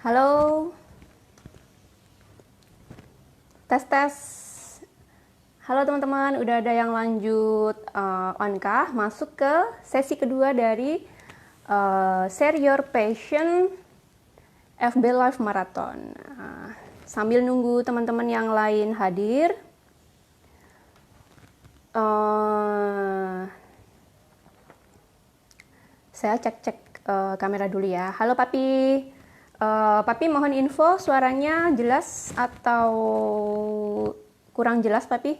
Halo, tes. Halo teman-teman, udah ada yang lanjut on kah? Masuk ke sesi kedua dari Share Your Passion FB Live Marathon. Sambil nunggu teman-teman yang lain hadir, saya cek kamera dulu ya. Halo Papi. Papi mohon info suaranya jelas atau kurang jelas Papi?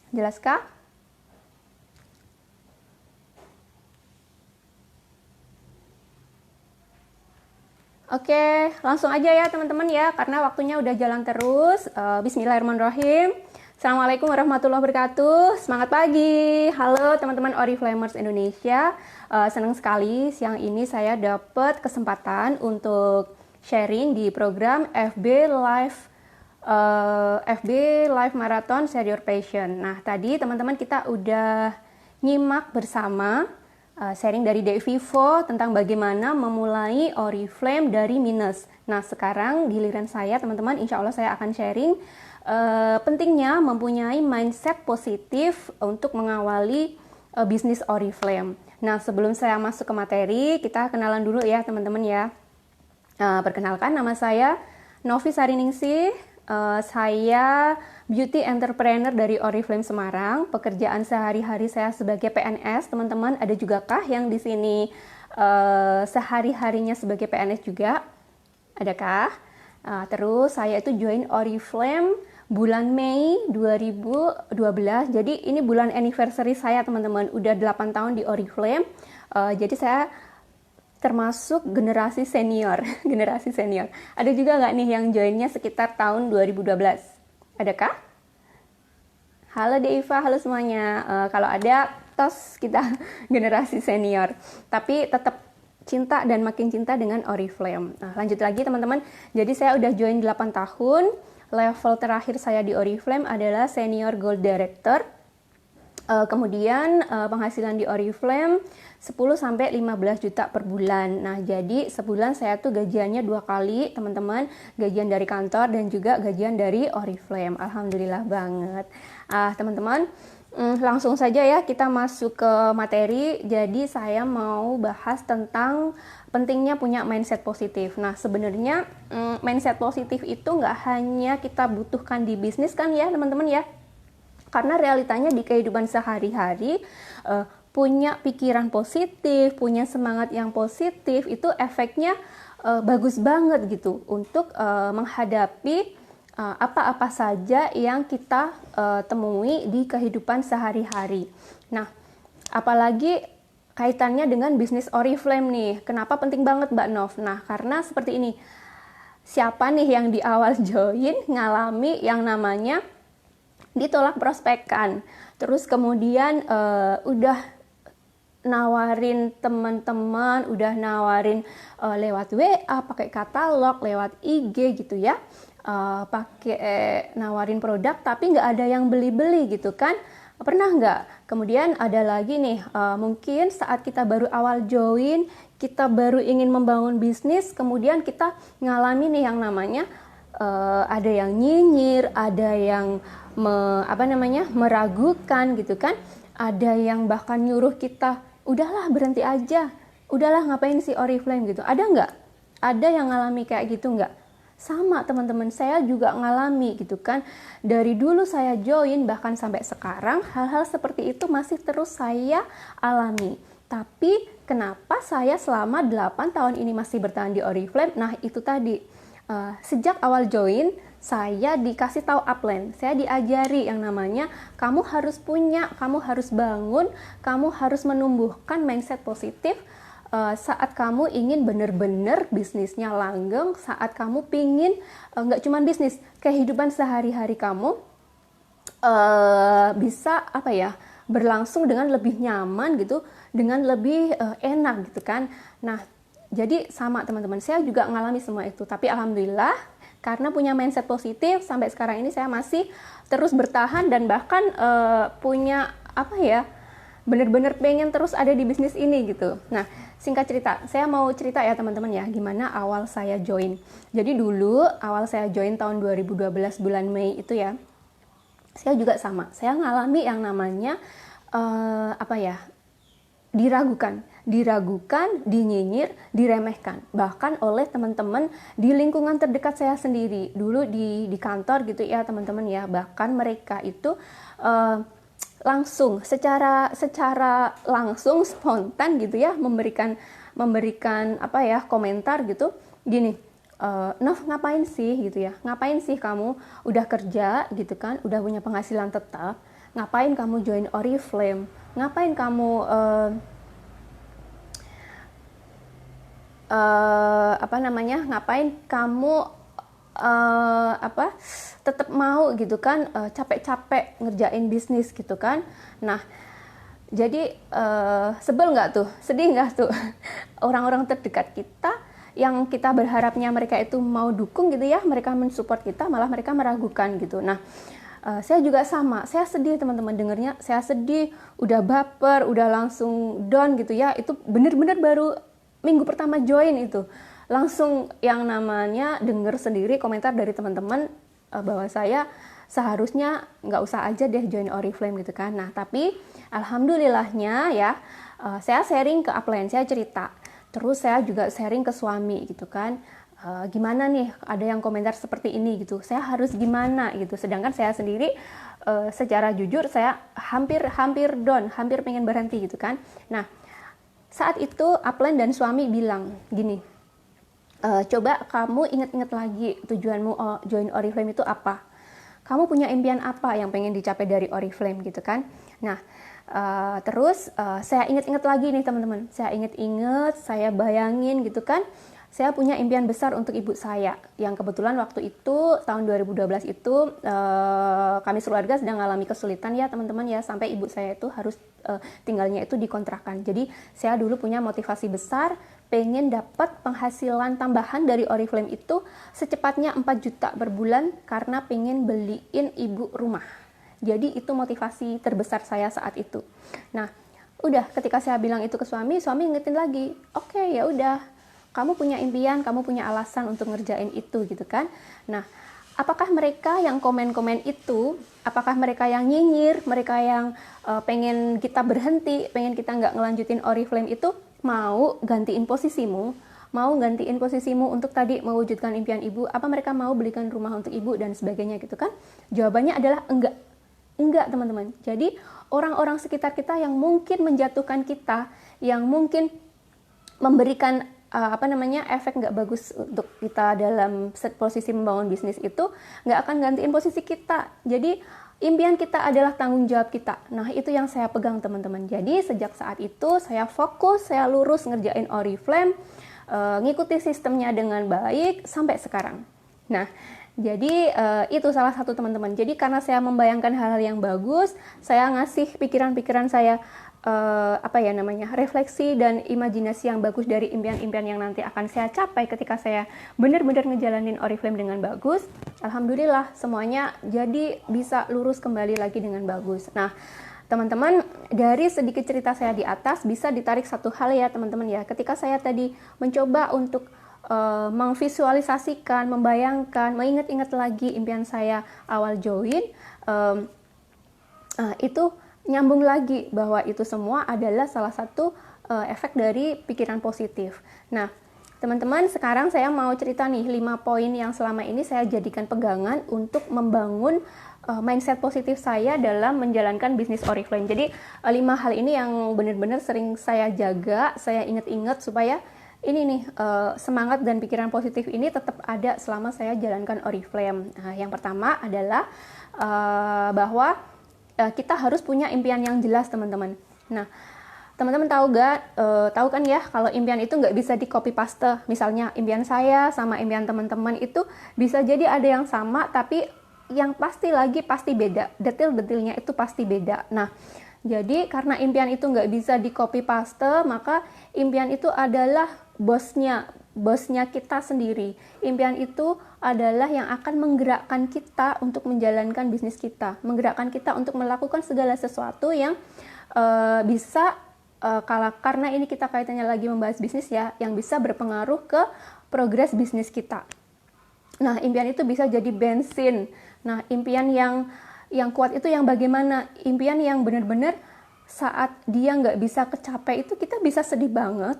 Jelaskah? Oke, langsung aja ya teman-teman ya, karena waktunya udah jalan terus. Bismillahirrahmanirrahim. Assalamualaikum warahmatullahi wabarakatuh. Semangat pagi. Halo teman-teman Oriflamers Indonesia. Senang sekali siang ini saya dapat kesempatan untuk sharing di program FB Live Marathon Share Your Passion. Nah, tadi teman-teman kita udah nyimak bersama sharing dari Dek Vivo tentang bagaimana memulai Oriflame dari minus. Nah, sekarang giliran saya teman-teman, insya Allah saya akan sharing pentingnya mempunyai mindset positif untuk mengawali bisnis Oriflame. Nah, sebelum saya masuk ke materi, kita kenalan dulu ya teman-teman ya. Perkenalkan, nama saya Novi Sariningsih. Saya beauty entrepreneur dari Oriflame Semarang. Pekerjaan sehari-hari saya sebagai PNS, teman-teman. Ada juga kah yang di sini sehari-harinya sebagai PNS juga? Adakah? Terus saya itu join Oriflame bulan Mei 2012. Jadi ini bulan anniversary saya, teman-teman. Udah 8 tahun di Oriflame. Jadi saya termasuk generasi senior. Generasi senior. Ada juga nggak nih yang joinnya sekitar tahun 2012? Adakah? Halo Deiva, halo semuanya. Kalau ada, tos kita generasi senior. Tapi tetap cinta dan makin cinta dengan Oriflame. Nah, lanjut lagi teman-teman. Jadi saya udah join 8 tahun. Level terakhir saya di Oriflame adalah Senior Gold Director. Kemudian penghasilan di Oriflame 10-15 juta per bulan. Nah, jadi sebulan saya tuh gajiannya 2 kali, teman-teman. Gajian dari kantor dan juga gajian dari Oriflame. Alhamdulillah banget. Teman-teman, langsung saja ya kita masuk ke materi. Jadi saya mau bahas tentang pentingnya punya mindset positif. Nah, sebenarnya mindset positif itu nggak hanya kita butuhkan di bisnis kan ya, teman-teman ya. Karena realitanya di kehidupan sehari-hari, punya pikiran positif, punya semangat yang positif, itu efeknya bagus banget gitu untuk menghadapi apa-apa saja yang kita temui di kehidupan sehari-hari. Nah, apalagi kaitannya dengan bisnis Oriflame nih. Kenapa penting banget Mbak Nov? Nah, karena seperti ini. Siapa nih yang di awal join ngalami yang namanya ditolak prospekan, terus kemudian udah nawarin teman-teman, udah nawarin lewat WA, pakai katalog, lewat IG gitu ya, pakai nawarin produk tapi nggak ada yang beli-beli gitu kan. Pernah nggak? Kemudian ada lagi nih, mungkin saat kita baru awal join, kita baru ingin membangun bisnis, kemudian kita ngalami nih yang namanya ada yang nyinyir, ada yang meragukan gitu kan, ada yang bahkan nyuruh kita udahlah berhenti aja, udahlah ngapain sih Oriflame gitu. Ada nggak? Ada yang ngalami kayak gitu nggak? Sama teman-teman, saya juga ngalami gitu kan. Dari dulu saya join bahkan sampai sekarang hal-hal seperti itu masih terus saya alami. Tapi kenapa saya selama 8 tahun ini masih bertahan di Oriflame? Nah, itu tadi. Sejak awal join, saya dikasih tahu upline, saya diajari yang namanya kamu harus punya, kamu harus bangun, kamu harus menumbuhkan mindset positif saat kamu ingin benar-benar bisnisnya langgeng, saat kamu pingin nggak cuma bisnis, kehidupan sehari-hari kamu bisa berlangsung dengan lebih nyaman gitu, dengan lebih enak gitu kan. Nah, jadi sama teman-teman, saya juga ngalami semua itu. Tapi alhamdulillah karena punya mindset positif sampai sekarang ini saya masih terus bertahan dan bahkan punya bener-bener pengen terus ada di bisnis ini gitu. Nah, singkat cerita, saya mau cerita ya teman-teman ya, gimana awal saya join. Jadi dulu awal saya join tahun 2012 bulan Mei itu ya, saya juga sama. Saya ngalami yang namanya diragukan, dinyinyir, diremehkan, bahkan oleh teman-teman di lingkungan terdekat saya sendiri. Dulu di kantor gitu ya teman-teman ya, bahkan mereka itu langsung secara langsung spontan gitu ya memberikan komentar gitu gini, Nov ngapain sih gitu ya, ngapain sih kamu udah kerja gitu kan, udah punya penghasilan tetap, ngapain kamu join Oriflame, ngapain kamu ngapain kamu tetap mau gitu kan, capek-capek ngerjain bisnis gitu kan. Nah, jadi sebel nggak tuh, sedih nggak tuh orang-orang terdekat kita yang kita berharapnya mereka itu mau dukung gitu ya, mereka mensupport kita, malah mereka meragukan gitu. Nah, saya juga sama, saya sedih teman-teman dengernya, saya sedih, udah baper, udah langsung down gitu ya. Itu bener-bener baru minggu pertama join itu langsung yang namanya denger sendiri komentar dari teman-teman bahwa saya seharusnya nggak usah aja deh join Oriflame gitu kan. Nah, tapi alhamdulillahnya ya, saya sharing ke upline, saya cerita, terus saya juga sharing ke suami gitu kan, gimana nih ada yang komentar seperti ini gitu, saya harus gimana gitu. Sedangkan saya sendiri secara jujur saya hampir down, hampir pengen berhenti gitu kan. Nah, saat itu upline dan suami bilang gini, coba kamu ingat-ingat lagi tujuanmu join Oriflame itu apa, kamu punya impian apa yang pengen dicapai dari Oriflame gitu kan. Nah, terus saya ingat-ingat lagi nih teman-teman, saya bayangin gitu kan, saya punya impian besar untuk ibu saya yang kebetulan waktu itu tahun 2012 itu kami sekeluarga sedang mengalami kesulitan ya teman-teman ya, sampai ibu saya itu harus tinggalnya itu dikontrakan. Jadi saya dulu punya motivasi besar pengen dapat penghasilan tambahan dari Oriflame itu secepatnya 4 juta per bulan karena pengen beliin ibu rumah. Jadi itu motivasi terbesar saya saat itu. Nah, udah ketika saya bilang itu ke suami ingetin lagi, oke, ya udah, kamu punya impian, kamu punya alasan untuk ngerjain itu gitu kan. Nah, apakah mereka yang komen-komen itu, apakah mereka yang nyinyir, mereka yang pengen kita berhenti, pengen kita nggak ngelanjutin Oriflame itu, mau gantiin posisimu untuk tadi mewujudkan impian ibu, apa mereka mau belikan rumah untuk ibu dan sebagainya gitu kan? Jawabannya adalah enggak teman-teman. Jadi orang-orang sekitar kita yang mungkin menjatuhkan kita, yang mungkin memberikan efek nggak bagus untuk kita dalam posisi membangun bisnis itu, nggak akan gantiin posisi kita. Jadi impian kita adalah tanggung jawab kita. Nah, itu yang saya pegang teman-teman. Jadi sejak saat itu saya fokus, saya lurus ngerjain Oriflame, ngikuti sistemnya dengan baik sampai sekarang. Nah, jadi itu salah satu teman-teman. Jadi karena saya membayangkan hal-hal yang bagus, saya ngasih pikiran-pikiran saya refleksi dan imajinasi yang bagus dari impian-impian yang nanti akan saya capai ketika saya benar-benar ngejalanin Oriflame dengan bagus. Alhamdulillah semuanya jadi bisa lurus kembali lagi dengan bagus. Nah, teman-teman, dari sedikit cerita saya di atas bisa ditarik satu hal ya teman-teman ya. Ketika saya tadi mencoba untuk memvisualisasikan, membayangkan, mengingat-ingat lagi impian saya awal join, itu nyambung lagi bahwa itu semua adalah salah satu efek dari pikiran positif. Nah, teman-teman, sekarang saya mau cerita nih 5 poin yang selama ini saya jadikan pegangan untuk membangun mindset positif saya dalam menjalankan bisnis Oriflame. Jadi 5 hal ini yang benar-benar sering saya jaga, saya ingat-ingat supaya ini nih semangat dan pikiran positif ini tetap ada selama saya jalankan Oriflame. Nah, yang pertama adalah bahwa kita harus punya impian yang jelas teman-teman. Nah, teman-teman tahu kan ya kalau impian itu nggak bisa di copy paste. Misalnya impian saya sama impian teman-teman itu bisa jadi ada yang sama, tapi yang pasti beda. Detail-detailnya itu pasti beda. Nah, jadi karena impian itu nggak bisa di copy paste, maka impian itu adalah bosnya bosnya kita sendiri. Impian itu adalah yang akan menggerakkan kita untuk menjalankan bisnis kita, menggerakkan kita untuk melakukan segala sesuatu yang bisa karena ini kita kaitannya lagi membahas bisnis ya, yang bisa berpengaruh ke progres bisnis kita. Nah, impian itu bisa jadi bensin. Nah, impian yang kuat itu yang bagaimana? Impian yang benar-benar saat dia nggak bisa kecapai itu kita bisa sedih banget.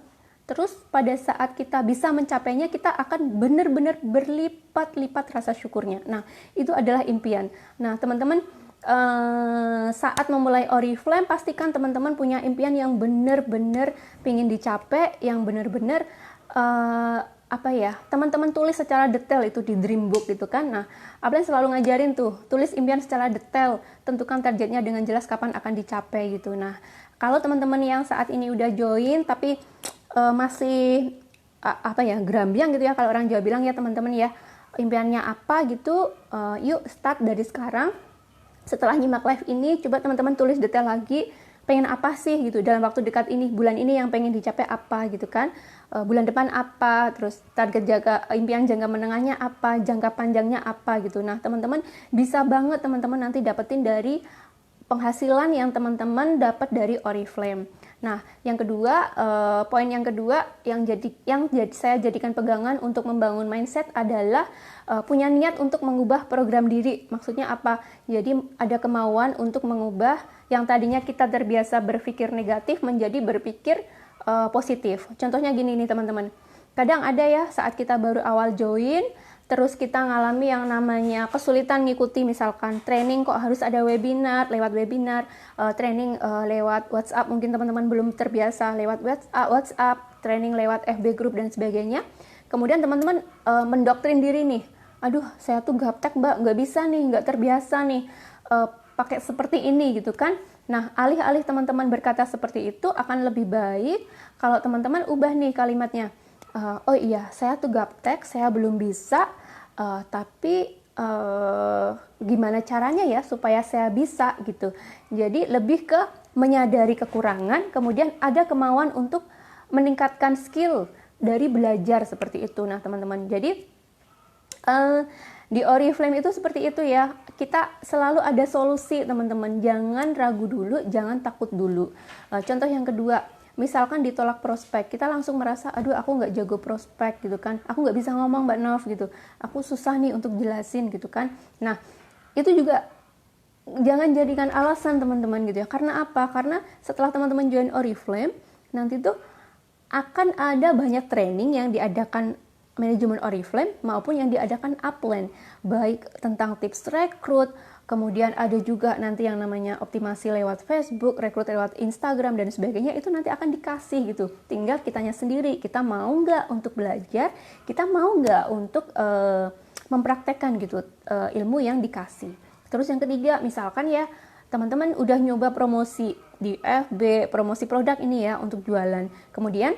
Terus pada saat kita bisa mencapainya, kita akan benar-benar berlipat-lipat rasa syukurnya. Nah, itu adalah impian. Nah, teman-teman, saat memulai Oriflame, pastikan teman-teman punya impian yang benar-benar ingin dicapai, yang benar-benar teman-teman tulis secara detail itu di dream book gitu kan. Nah, Aplen selalu ngajarin tuh, tulis impian secara detail, tentukan targetnya dengan jelas kapan akan dicapai gitu. Nah, kalau teman-teman yang saat ini udah join tapi masih gerambiang gitu ya, kalau orang Jawa bilang ya teman-teman ya, impiannya apa gitu, yuk start dari sekarang. Setelah nyimak live ini, coba teman-teman tulis detail lagi, pengen apa sih gitu dalam waktu dekat ini, bulan ini yang pengen dicapai apa gitu kan, bulan depan apa, terus target impian jangka menengahnya apa, jangka panjangnya apa gitu. Nah, teman-teman bisa banget teman-teman nanti dapetin dari penghasilan yang teman-teman dapat dari Oriflame. Nah, yang kedua, poin yang kedua yang saya jadikan pegangan untuk membangun mindset adalah punya niat untuk mengubah program diri. Maksudnya apa? Jadi ada kemauan untuk mengubah yang tadinya kita terbiasa berpikir negatif menjadi berpikir positif. Contohnya gini nih teman-teman. Kadang ada ya saat kita baru awal join, terus kita ngalami yang namanya kesulitan ngikuti, misalkan training kok harus ada webinar, lewat webinar, training lewat WhatsApp, mungkin teman-teman belum terbiasa lewat WhatsApp, training lewat FB group dan sebagainya. Kemudian teman-teman mendoktrin diri nih, aduh saya tuh gaptek mbak, nggak bisa nih, nggak terbiasa nih pakai seperti ini gitu kan. Nah, alih-alih teman-teman berkata seperti itu, akan lebih baik kalau teman-teman ubah nih kalimatnya. Oh iya, saya tuh gaptek, saya belum bisa, tapi gimana caranya ya supaya saya bisa gitu. Jadi lebih ke menyadari kekurangan, kemudian ada kemauan untuk meningkatkan skill dari belajar seperti itu. Nah, teman-teman, jadi di Oriflame itu seperti itu ya. Kita selalu ada solusi, teman-teman. Jangan ragu dulu, jangan takut dulu. Contoh yang kedua, misalkan ditolak prospek, kita langsung merasa, aduh aku nggak jago prospek gitu kan, aku nggak bisa ngomong Mbak Nov gitu, aku susah nih untuk jelasin gitu kan. Nah, itu juga jangan jadikan alasan teman-teman gitu ya. Karena apa? Karena setelah teman-teman join Oriflame, nanti tuh akan ada banyak training yang diadakan manajemen Oriflame maupun yang diadakan Aplen, baik tentang tips rekrut, kemudian ada juga nanti yang namanya optimasi lewat Facebook, rekrut lewat Instagram dan sebagainya, itu nanti akan dikasih gitu. Tinggal kitanya sendiri, kita mau nggak untuk belajar, kita mau nggak untuk mempraktekkan gitu ilmu yang dikasih. Terus yang ketiga, misalkan ya teman-teman udah nyoba promosi di FB, promosi produk ini ya untuk jualan, kemudian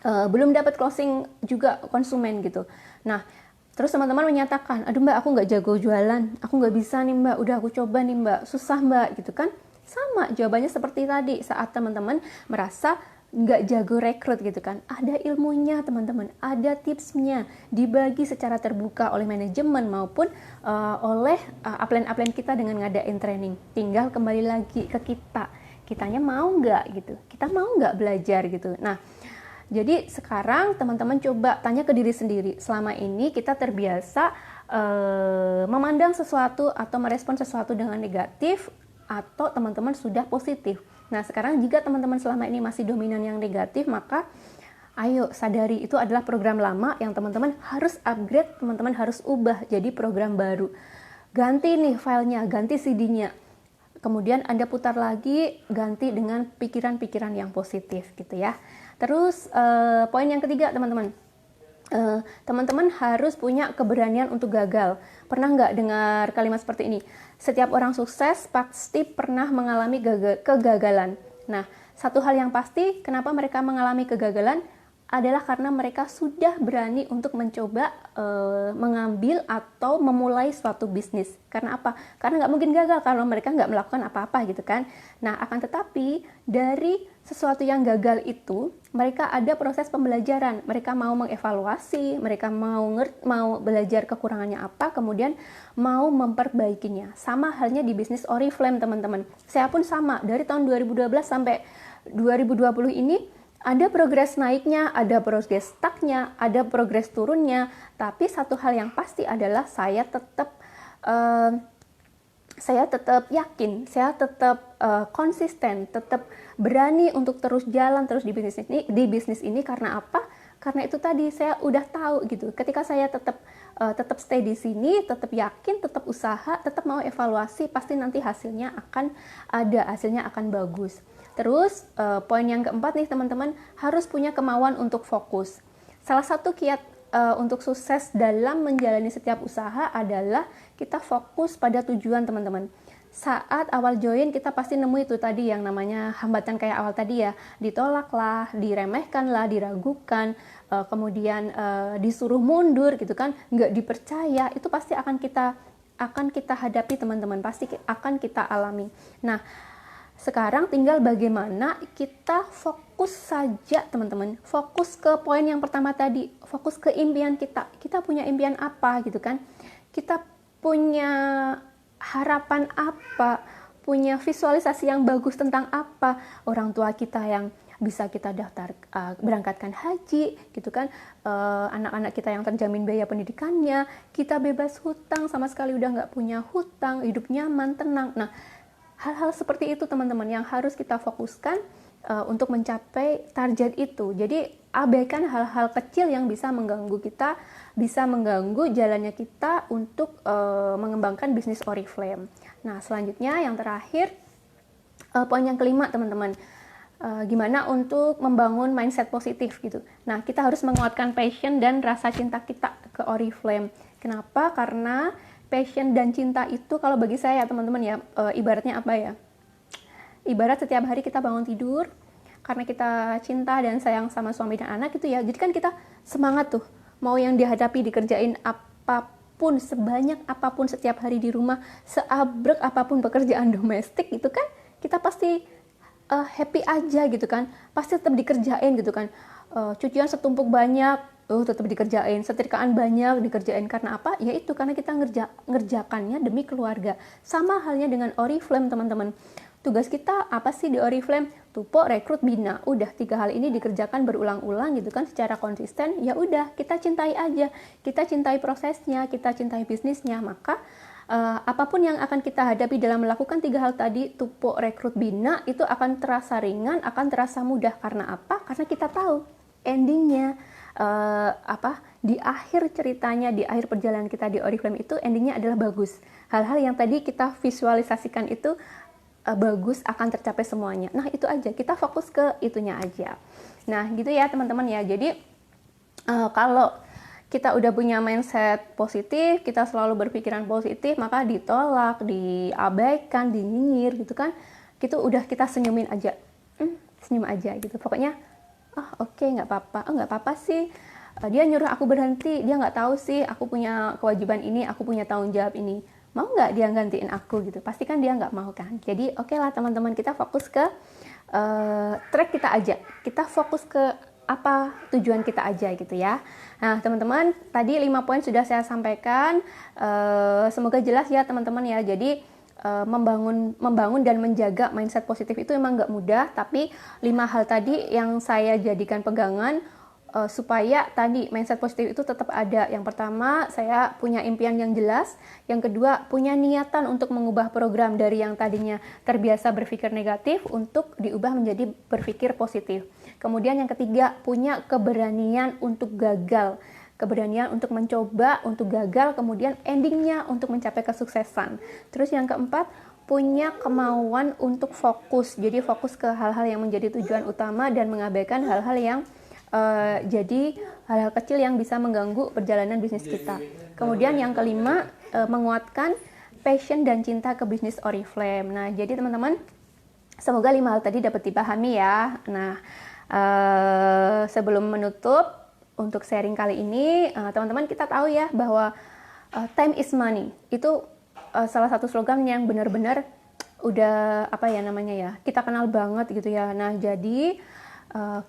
belum dapat closing juga konsumen gitu. Nah, terus teman-teman menyatakan, aduh mbak aku nggak jago jualan, aku nggak bisa nih mbak, udah aku coba nih mbak, susah mbak gitu kan. Sama jawabannya seperti tadi, saat teman-teman merasa nggak jago rekrut gitu kan, ada ilmunya teman-teman, ada tipsnya, dibagi secara terbuka oleh manajemen maupun oleh upline-upline kita dengan ngadain training. Tinggal kembali lagi ke kitanya mau nggak gitu, kita mau nggak belajar gitu. Nah, jadi sekarang teman-teman coba tanya ke diri sendiri, selama ini kita terbiasa memandang sesuatu atau merespon sesuatu dengan negatif, atau teman-teman sudah positif. Nah, sekarang jika teman-teman selama ini masih dominan yang negatif, maka ayo sadari itu adalah program lama yang teman-teman harus upgrade, teman-teman harus ubah jadi program baru. Ganti nih filenya, ganti CD-nya. Kemudian Anda putar lagi, ganti dengan pikiran-pikiran yang positif gitu ya. Terus poin yang ketiga teman-teman, teman-teman harus punya keberanian untuk gagal. Pernah nggak dengar kalimat seperti ini? Setiap orang sukses pasti pernah mengalami kegagalan. Nah, satu hal yang pasti, kenapa mereka mengalami kegagalan? adalah karena mereka sudah berani untuk mencoba mengambil atau memulai suatu bisnis. Karena apa? Karena nggak mungkin gagal kalau mereka nggak melakukan apa-apa gitu kan. Nah, akan tetapi dari sesuatu yang gagal itu, mereka ada proses pembelajaran. Mereka mau mengevaluasi, mereka mau belajar kekurangannya apa, kemudian mau memperbaikinya. Sama halnya di bisnis Oriflame, teman-teman. Saya pun sama, dari tahun 2012 sampai 2020 ini, ada progres naiknya, ada progres stucknya, ada progres turunnya. Tapi satu hal yang pasti adalah saya tetap yakin, saya tetap konsisten, tetap berani untuk terus jalan terus di bisnis ini. Karena apa? Karena itu tadi saya udah tahu gitu. Ketika saya tetap stay di sini, tetap yakin, tetap usaha, tetap mau evaluasi, pasti nanti hasilnya akan ada, hasilnya akan bagus. Terus poin yang keempat nih teman-teman, harus punya kemauan untuk fokus. Salah satu kiat untuk sukses dalam menjalani setiap usaha adalah kita fokus pada tujuan, teman-teman. Saat awal join kita pasti nemu itu tadi yang namanya hambatan kayak awal tadi ya, ditolak lah, diremehkan lah, diragukan, kemudian disuruh mundur gitu kan, nggak dipercaya, itu pasti akan kita hadapi, teman-teman, pasti akan kita alami. Nah, sekarang tinggal bagaimana kita fokus saja, teman-teman. Fokus ke poin yang pertama tadi, fokus ke impian kita. Kita punya impian apa gitu kan? Kita punya harapan apa? Punya visualisasi yang bagus tentang apa? Orang tua kita yang bisa kita daftar berangkatkan haji gitu kan, anak-anak kita yang terjamin biaya pendidikannya, kita bebas hutang, sama sekali udah nggak punya hutang, hidup nyaman, tenang. Nah, hal-hal seperti itu, teman-teman, yang harus kita fokuskan untuk mencapai target itu. Jadi abaikan hal-hal kecil yang bisa mengganggu kita, bisa mengganggu jalannya kita untuk mengembangkan bisnis Oriflame. Nah, selanjutnya yang terakhir, poin yang kelima, teman-teman, gimana untuk membangun mindset positif gitu. Nah, kita harus menguatkan passion dan rasa cinta kita ke Oriflame. Kenapa? Karena passion dan cinta itu kalau bagi saya, teman-teman ya, ibaratnya apa ya? Ibarat setiap hari kita bangun tidur, karena kita cinta dan sayang sama suami dan anak gitu ya. Jadi kan kita semangat tuh, mau yang dihadapi, dikerjain apapun, sebanyak apapun setiap hari di rumah, seabrek apapun pekerjaan domestik gitu kan, kita pasti happy aja gitu kan, pasti tetap dikerjain gitu kan. Cucian setumpuk banyak, tetap dikerjain, setrikaan banyak dikerjain. Karena apa? Ya itu, karena kita ngerjakannya demi keluarga. Sama halnya dengan Oriflame, teman-teman. Tugas kita apa sih di Oriflame? Tupo, rekrut, bina. Udah 3 hal ini dikerjakan berulang-ulang gitu kan, secara konsisten. Ya udah, kita cintai aja. Kita cintai prosesnya, kita cintai bisnisnya. Maka apapun yang akan kita hadapi dalam melakukan 3 hal tadi, tupo, rekrut, bina, itu akan terasa ringan, akan terasa mudah. Karena apa? Karena kita tahu endingnya, di akhir ceritanya, di akhir perjalanan kita di Oriflame itu endingnya adalah bagus. Hal-hal yang tadi kita visualisasikan itu bagus, akan tercapai semuanya. Nah, itu aja, kita fokus ke itunya aja. Nah, gitu ya teman-teman ya. Jadi kalau kita udah punya mindset positif, kita selalu berpikiran positif, maka ditolak, diabaikan, dinyinyir gitu kan, gitu udah kita senyumin aja, senyum aja gitu. Pokoknya oke, nggak apa-apa, nggak apa-apa sih, dia nyuruh aku berhenti, dia nggak tahu sih aku punya kewajiban ini, aku punya tanggung jawab ini, mau nggak dia gantiin aku gitu? Pasti kan dia nggak mau kan. Jadi oke lah teman-teman, kita fokus ke track kita aja, kita fokus ke apa tujuan kita aja gitu ya. Nah teman-teman, tadi 5 poin sudah saya sampaikan, semoga jelas ya teman-teman ya. Jadi membangun dan menjaga mindset positif itu emang nggak mudah, tapi 5 hal tadi yang saya jadikan pegangan supaya tadi mindset positif itu tetap ada. Yang pertama, saya punya impian yang jelas. Yang kedua, punya niatan untuk mengubah program dari yang tadinya terbiasa berpikir negatif untuk diubah menjadi berpikir positif. Kemudian yang ketiga, punya keberanian untuk gagal. Keberanian untuk mencoba, untuk gagal, kemudian endingnya untuk mencapai kesuksesan. Terus yang keempat, punya kemauan untuk fokus. Jadi fokus ke hal-hal yang menjadi tujuan utama dan mengabaikan hal-hal yang jadi hal-hal kecil yang bisa mengganggu perjalanan bisnis kita. Kemudian yang kelima, menguatkan passion dan cinta ke bisnis Oriflame. Nah, jadi teman-teman, semoga 5 hal tadi dapat dipahami ya. Nah, Sebelum menutup untuk sharing kali ini, teman-teman kita tahu ya bahwa time is money. Itu salah satu slogan yang benar-benar udah kita kenal banget gitu ya. Nah, jadi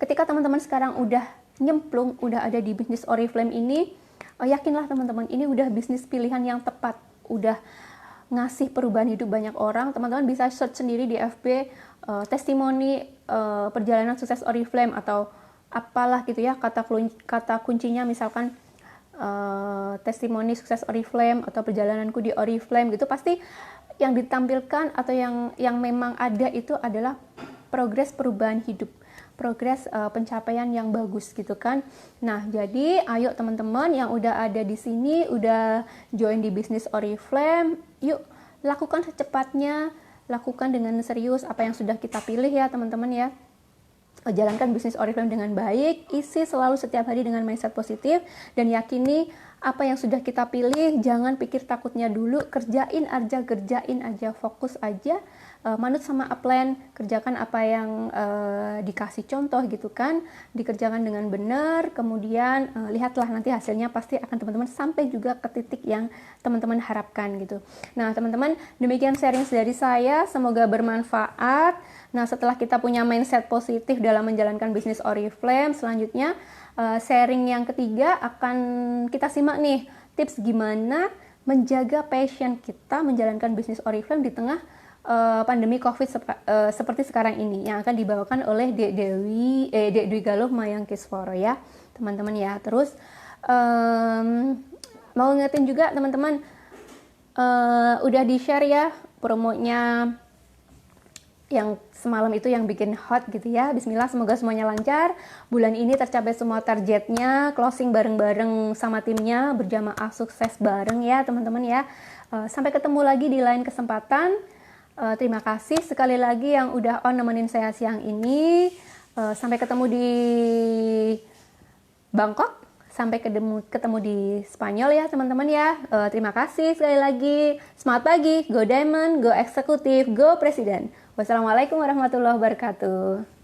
ketika teman-teman sekarang udah nyemplung, udah ada di bisnis Oriflame ini, yakinlah teman-teman, ini udah bisnis pilihan yang tepat, udah ngasih perubahan hidup banyak orang. Teman-teman bisa search sendiri di FB testimoni perjalanan sukses Oriflame atau apalah gitu ya, kata kuncinya misalkan testimoni sukses Oriflame atau perjalananku di Oriflame gitu, pasti yang ditampilkan atau yang memang ada itu adalah progres perubahan hidup, progres pencapaian yang bagus gitu kan. Nah, jadi ayo teman-teman yang udah ada di sini, udah join di bisnis Oriflame, yuk lakukan secepatnya, lakukan dengan serius apa yang sudah kita pilih ya teman-teman ya. Jalankan bisnis Oriflame dengan baik, isi selalu setiap hari dengan mindset positif, dan yakini apa yang sudah kita pilih. Jangan pikir takutnya dulu, kerjain aja, fokus aja, manut sama upline, kerjakan apa yang dikasih contoh gitu kan, dikerjakan dengan benar, kemudian lihatlah nanti hasilnya pasti akan teman-teman sampai juga ke titik yang teman-teman harapkan gitu. Nah teman-teman, demikian sharing dari saya, semoga bermanfaat. Nah, setelah kita punya mindset positif dalam menjalankan bisnis Oriflame, selanjutnya sharing yang ketiga akan kita simak nih, tips gimana menjaga passion kita menjalankan bisnis Oriflame di tengah pandemi COVID seperti sekarang ini, yang akan dibawakan oleh Dek Dwi Galuh Mayang Kisworo ya, teman-teman ya. Terus mau ngingetin juga teman-teman, udah di-share ya promonya yang semalam itu yang bikin hot gitu ya. Bismillah, semoga semuanya lancar. Bulan ini tercapai semua targetnya, closing bareng-bareng sama timnya, berjamaah sukses bareng ya teman-teman ya. Sampai ketemu lagi di lain kesempatan. Terima kasih sekali lagi yang udah on nemenin saya siang ini. Sampai ketemu di Bangkok, sampai ketemu di Spanyol ya teman-teman ya. Terima kasih sekali lagi. Semangat pagi, go Diamond, go Eksekutif, go Presiden. Wassalamualaikum warahmatullahi wabarakatuh.